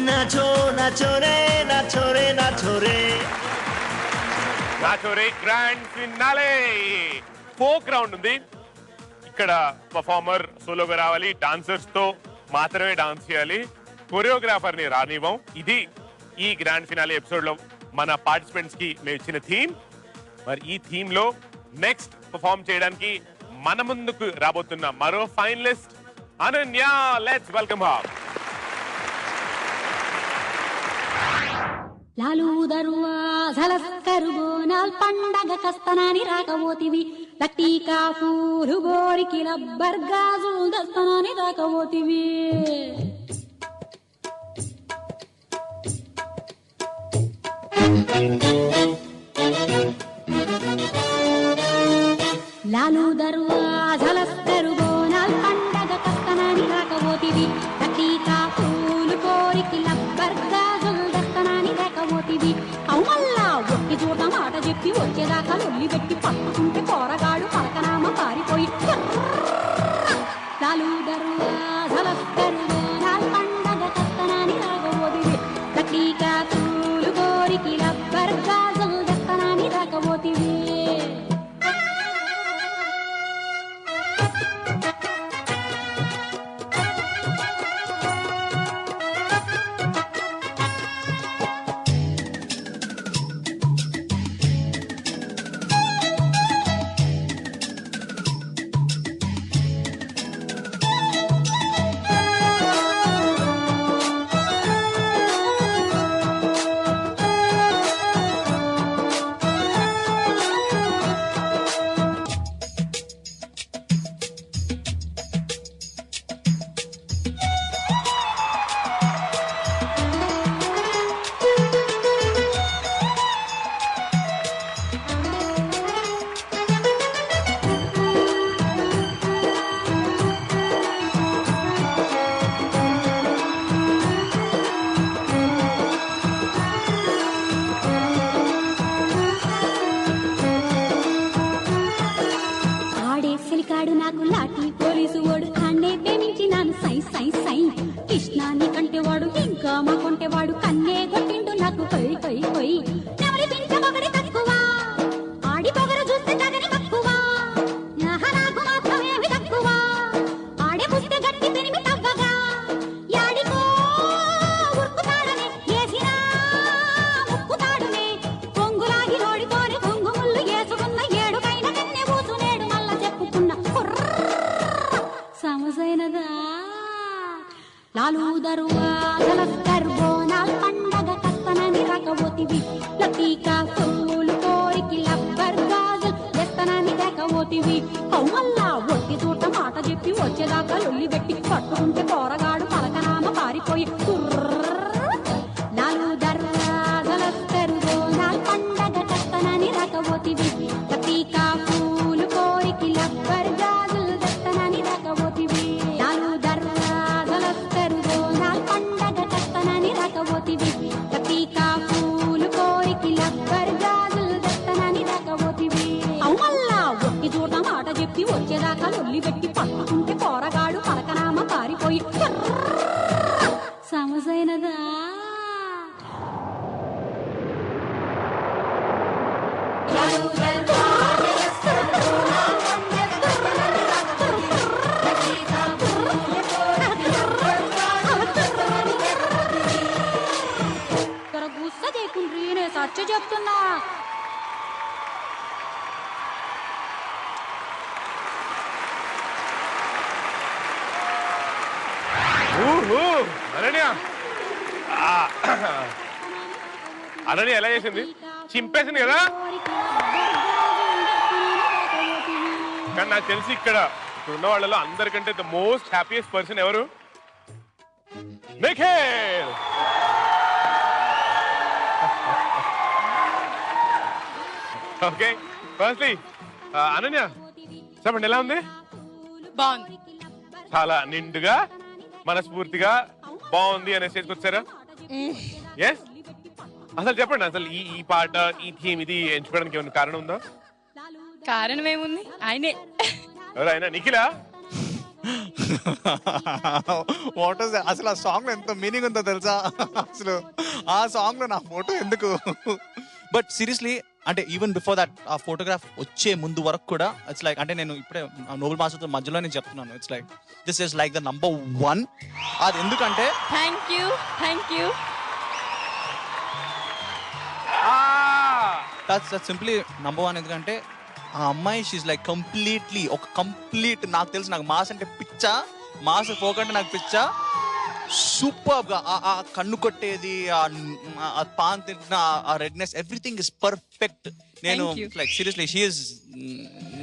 Nacho nacho రే nacho రే nacho రే nacho రే grand finale. Folk round ఉంది. ఇక్కడ performer సోలోగా రావాలి, డాన్సర్స్ తో మాత్రమే డాన్స్ చేయాలి, కొరియోగ్రాఫర్ ని రానివ్వం. ఇది ఈ గ్రాండ్ ఫినాలే ఎపిసోడ్ లో మన పార్టిసిపెంట్స్ కి మేము ఇచ్చిన థీమ్. మరి ఈ థీమ్ లో నెక్స్ట్ పర్ఫార్మ్ చేయడానికి మన ముందుకు రాబోతున్న మరో finalist Ananya. Let's welcome her. లాలు దర్వాజల కరుబోనాల్ పండగ కస్తనాని రాకబోతివి, లట్టీకా పూలు గోరికి రబ్బర్ గాజులు దస్తనాని రాకబోతివి. లాలు దర్వాజల కరుబోనాల్ పండగ కస్తనాని రాకబోతివి, లట్టీకా పూలు గోరికి రబ్బర్ గాజులు దస్తనాని రాకబోతివి. అవుమల్లా ఒట్టి చోట మాట చెప్పి వచ్చేదాకా లొల్లి పెట్టి పట్టుకుంటే పోరగాడు పలకనామ పారిపోయి. లాలు దర్వాజల కరుబోనాల్ పండగ కస్తనాని రాకబోతివి, లట్టీకా పూలు గోరికి రబ్బర్ గాజులు దస్తనాని రాకబోతివి. ఆడేసలికాడు నాకు లాఠీ పోలీసు వాడు, అన్నే ప్రేమించి నాను సై సై సై. కృష్ణాన్ని కంటేవాడు ఇంకా మా కొంటేవాడు, కన్నే కొట్టిండు నాకు కొయ్ కొయ్ కొయ్. నెమలి పింఛ పొగడి తక్కువ, ఆడి పొగరు చూస్తే తగని తక్కువ, నాకు మాత్రమేమి తక్కువ. ఆడే పుస్తే గట్టి తినిమి తవ్వగా, యాడికో ఉరుకుతాడనే ఏసినా ముక్కుతాడునే. కొంగులాగి నోడిపోని కొంగు ముళ్ళు ఏసుకున్న ఏడుకైన కన్నె ఊసునేడు మల్ల చెప్పుకున్న సమసైనదా. లాలు దర్వాజల కరుబోనాల్ పండగ కస్తనాని రాకబోతివి, లతీకా పూలు కోరికి లబ్బర్ గాజులు వేస్తనాని రాకబోతివి. అవుమల్లా ఒట్టి చోట మాట చెప్పి వచ్చేదాకా లొల్లి పెట్టి పట్టుకుంటే పోరగాడు పలకనామ పారిపోయి. లాలు దర్వాజల కరుబోనాల్ పండగ కస్తనాని రాకబోతివి, లతీకా పూలు కోరికి లబ్బర్ గాజులు వేస్తనాని రాకబోతివి. లాలు దర్వాజల కరుబోనాల్ పండగ కస్తనాని రాకబోతివి, లతీకా పూలు కోరికి లబ్బర్ గాజులు వేస్తనాని రాకబోతివి. అవుమల్లా ఒట్టి చోట మాట చెప్పి వచ్చేదాకా లొల్లి పెట్టి పట్టుకుంటే పోరగాడు పలకనామ పారిపోయి. సమసైనదా. గుస్స చేయకుండ్రీ, నేను సచ్చ చెప్తున్నా. అనన్య అనన్య ఎలా చేసింది? చింపేసింది కదా. కానీ నాకు తెలిసి ఇక్కడ ఉన్న వాళ్ళలో అందరికంటే ద మోస్ట్ హ్యాపీయెస్ట్ పర్సన్ ఎవరు? నిఖిల్. ఓకే, ఫస్ట్లీ అనన్య చెప్పండి, ఎలా ఉంది? బాగుంది. చాలా నిండుగా మనస్ఫూర్తిగా బాగుంది అనే స్టేజ్కి వచ్చారా? ఎస్. అసలు చెప్పండి, అసలు ఈ పాట ఈ థీమ్ ఇది ఎంచుకోవడానికి ఏమైనా కారణం ఉందా? కారణం ఏముంది, ఆయనే. ఎవరైనా నిఖిలా? వాట్ ఇస్ అసలు ఆ సాంగ్ లో ఎంత మీనింగ్ ఉందో తెలుసా? అసలు ఆ సాంగ్ లో నా ఫోటో ఎందుకు? బట్ సీరియస్లీ అంటే ఈవెన్ బిఫోర్ దట్ ఆ ఫోటోగ్రాఫ్ వచ్చే ముందు వరకు కూడా ఇట్స్ లైక్, అంటే నేను ఇప్పుడే నోబెల్ మాస్టర్ మధ్యలో నేను చెప్తున్నాను, it's like this is like the number 1. అది ఎందుకంటే thank you that's simply number 1. ఎందుకంటే ఆ అమ్మాయి షీఈ్ లైక్ కంప్లీట్లీ ఒక కంప్లీట్, నాకు తెలుసు, నాకు మాస్ అంటే పిచ్చా, మాస్ ఫోక్ అంటే నాకు పిచ్చా. సూపర్ గా ఆ కన్ను కొట్టేది, ఆ పాన్ తింటున్న ఆ రెడ్నెస్, ఎవ్రీథింగ్ ఇస్ పర్ఫెక్ట్. నేను like seriously she is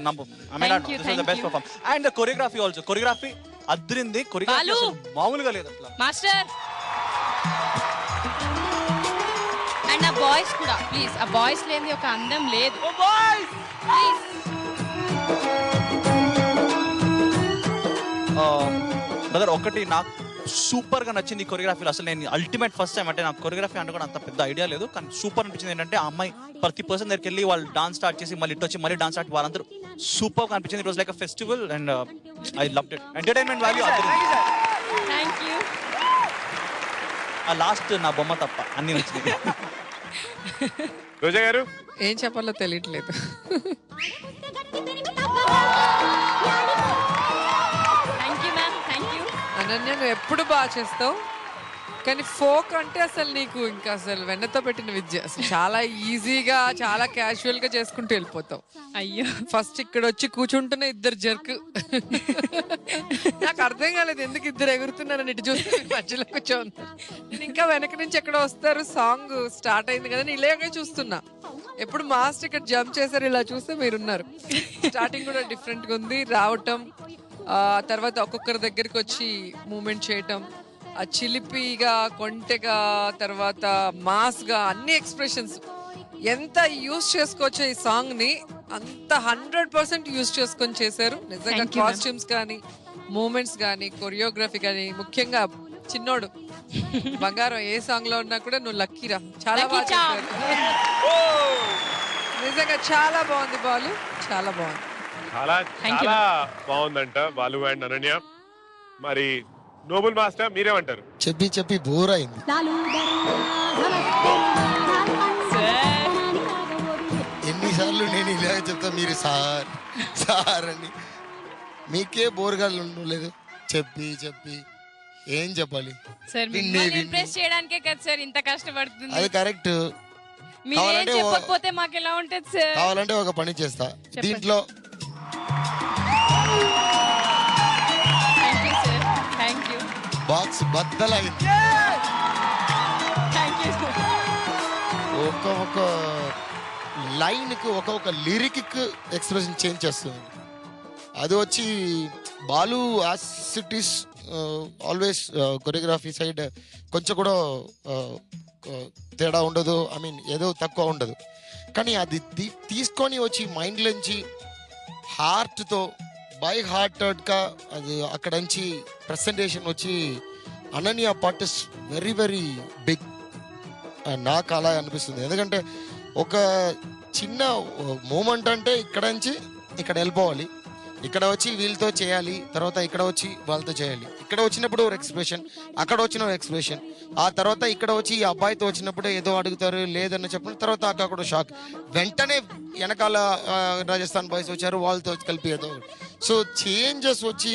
number, I mean this is the best perform. And the choreography also, choreography అద్రింది. కొరియోగ్రఫీ మామూలుగా లేదు అట్లా మాస్టర్. అండ్ ఆ బాయ్స్ కూడా ప్లీజ్, ఆ బాయ్స్ లేని ఒక అందం లేదు. బ్రదర్ ఒకటి నాకు సూపర్ గా నచ్చింది ఈ కొరియోగ్రఫీలో. అసలు నేను అల్టిమేట్ ఫస్ట్ టైం, అంటే నాకు కొరియోగ్రఫీ అంటే కూడా అంత పెద్ద ఐడియా లేదు, కానీ సూపర్ అనిపించింది. ఏంటంటే ఆ అమ్మాయి ప్రతి పర్సన్ దగ్గరికి వెళ్ళి వాళ్ళు డాన్స్ స్టార్ట్ చేసి మళ్ళీ ఇటు వచ్చి మళ్ళీ డాన్స్ స్టార్ట్, వాళ్ళందరూ సూపర్ గా అనిపించింది. It was like a festival and I loved it. Entertainment value. Thank you. ఆ లాస్ట్ నా బొమ్మ తప్ప అన్ని నచ్చింది. రోజా గారు ఏం చెప్పాలో తెలియట్లేదు. Thank you ma'am, thank you. Ananya నువ్వు ఎప్పుడు బాగా చేస్తావు, కానీ ఫోక్ అంటే అసలు నీకు ఇంకా అసలు వెన్నతో పెట్టిన విద్య. అసలు చాలా ఈజీగా చాలా క్యాజువల్ గా చేసుకుంటూ వెళ్ళిపోతావు. అయ్యో, ఫస్ట్ ఇక్కడ వచ్చి కూర్చుంటున్న ఇద్దరు జర్క్, నాకు అర్థం కాలేదు ఎందుకు ఇద్దరు ఎగురుతున్నారని. ఇటు చూస్తే మధ్యలో కూర్చోంది, నేను ఇంకా వెనక నుంచి ఎక్కడ వస్తారు, సాంగ్ స్టార్ట్ అయింది కదా, నేను ఇలాగే చూస్తున్నా. ఎప్పుడు మాస్టర్ ఇక్కడ జంప్ చేశారు, ఇలా చూస్తే మీరున్నారు. స్టార్టింగ్ కూడా డిఫరెంట్ గా ఉంది, రావటం, తర్వాత ఒక్కొక్కరి దగ్గరికి వచ్చి మూమెంట్ చేయటం, ఆ చిలిపిగా, కొంటెగా, తర్వాత మాస్ గా అన్ని ఎక్స్ప్రెషన్స్ ఎంత యూజ్ చేసుకోవచ్చు ఈ సాంగ్ ని, అంత 100% యూజ్ చేసుకొని చేశారు నిజంగా. కాస్ట్యూమ్స్ కానీ, మూమెంట్స్ కానీ, కొరియోగ్రఫీ కానీ, ముఖ్యంగా చిన్నోడు బంగారం ఏ సాంగ్ లో ఉన్నా కూడా నువ్వు లక్కీరా, చాలా బాగా చేశారు. నిజంగా చాలా బాగుంది బాలు, చాలా బాగుంది, చాలా చాలా బాగుందంట బాలు అండ్ అనన్య. మరి నోబెల్ మాస్టర్ మీరేమంటారు? చెప్పి బోర్ అయింది. ఎన్నిసార్లు నేను ఇలాగే చెప్తా, మీరు సార్ సార్ అని. మీకే బోర్గా ఉండలేదు చెప్పి ఏం చెప్పాలి సార్ మిమ్మల్ని ఇంప్రెస్ చేయడానికే కదా సార్ ఇంత కష్టపడుతుంది. అది కరెక్ట్. మీరేం చెప్పకపోతే మాకు ఎలా ఉంటది సార్? కావాలంటే ఒక పని చేస్తా, దీంట్లో బాక్స్ బద్దలైంది. ఒక్కొక్క లైన్ కి ఒక్కొక్క లిరిక్ ఎక్స్ప్రెషన్ చేంజ్ చేస్తుంది. అది వచ్చి Balu as it is always choreography side కొంచెం కూడా తేడా ఉండదు, ఐ మీన్ ఏదో తక్కువ ఉండదు. కానీ అది తీసుకొని వచ్చి మైండ్లోంచి హార్ట్తో బై హార్టెడ్గా అది అక్కడ నుంచి ప్రెసెంటేషన్ వచ్చి Ananya part is very very big. నాకు అలా అనిపిస్తుంది. ఎందుకంటే ఒక చిన్న మూమెంట్ అంటే ఇక్కడ నుంచి ఇక్కడ వెళ్ళిపోవాలి, ఇక్కడ వచ్చి వీళ్ళతో చేయాలి, తర్వాత ఇక్కడ వచ్చి వాళ్ళతో చేయాలి. ఇక్కడ వచ్చినప్పుడు ఒక ఎక్స్ప్రెషన్, అక్కడ వచ్చిన ఎక్స్ప్రెషన్, ఆ తర్వాత ఇక్కడ వచ్చి ఈ అబ్బాయితో వచ్చినప్పుడు ఏదో అడుగుతారు లేదని చెప్పిన తర్వాత అక్కడ షాక్, వెంటనే వెనకాల రాజస్థాన్ బాయ్స్ వచ్చారు వాళ్ళతో కలిపి ఏదో. సో చేంజెస్ వచ్చి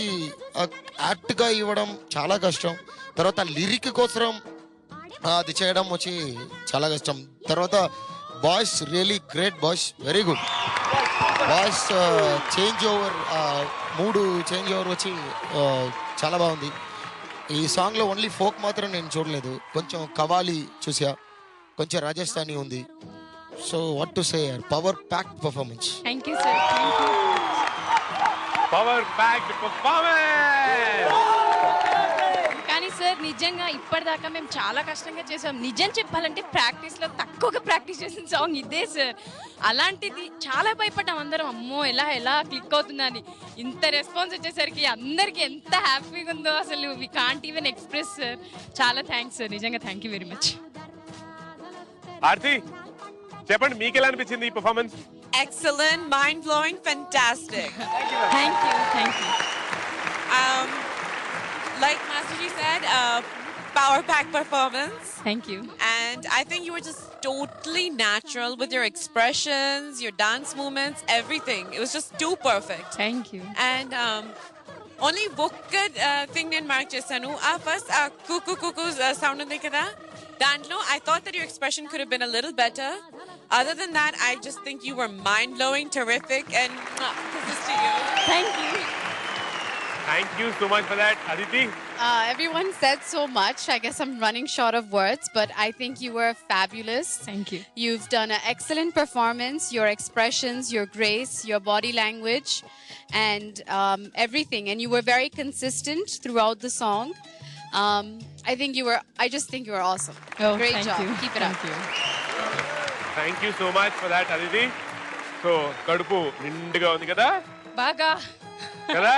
యాక్ట్గా ఇవ్వడం చాలా కష్టం. తర్వాత లిరిక్ కోసం అది చేయడం వచ్చి చాలా కష్టం. తర్వాత boys really great, boys very good. Voice change over, మూడు చేంజ్ ఓవర్ వచ్చి చాలా బాగుంది. ఈ సాంగ్లో ఓన్లీ ఫోక్ మాత్రం నేను చూడలేదు, కొంచెం కవాలి చూసా, కొంచెం రాజస్థానీ ఉంది. So what to say, power packed performance. Thank you sir, thank you. Power packed performance. కానీ సార్ నిజంగా ఇప్పటిదాకా మేము చాలా కష్టంగా చేసాం. నిజం చెప్పాలంటే ప్రాక్టీస్లో తక్కువగా ప్రాక్టీస్ చేసిన సాంగ్ ఇదే సార్. అలాంటిది చాలా భయపడ్డాం అందరం, అమ్మో ఎలా క్లిక్ అవుతుందని. ఇంత రెస్పాన్స్ వచ్చేసరికి అందరికి ఎంత హ్యాపీగా ఉందో అసలు we can't even express sir. చాలా థ్యాంక్స్ సార్, నిజంగా thank you very much. Aarti చెప్పండి, మీకు ఎలా అనిపించింది ఈ performance? Excellent, mind-blowing, fantastic. Thank you. Like Master G said, power pack performance. Thank you. And I think you were just totally natural with your expressions, your dance movements, everything. It was just too perfect. Thank you. And only ఒక్క thing నేను mark చేశాను. First Kuku Kuku sound ఉంది కదా, దాంట్లో I thought that your expression could have been a little better. Other than that, I just think you were mind-blowing, terrific, and this is to you. Thank you. Thank you so much for that. Aditi, Everyone said so much. I guess I'm running short of words, but I think you were fabulous. Thank you. You've done an excellent performance. Your expressions, your grace, your body language, and everything. And you were very consistent throughout the song. I just think you were awesome. Oh, Great thank job. you. Keep it up. Thank you. Thank you so much for that Aditi. So కడుపు నిండుగా ఉంది కదా బాగా. కదా,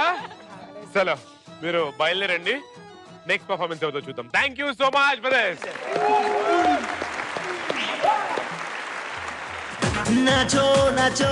చలో మీరు బయలుదేరండి. Next performance అవుతో చూద్దాం. Thank you so much for this. Nacho nacho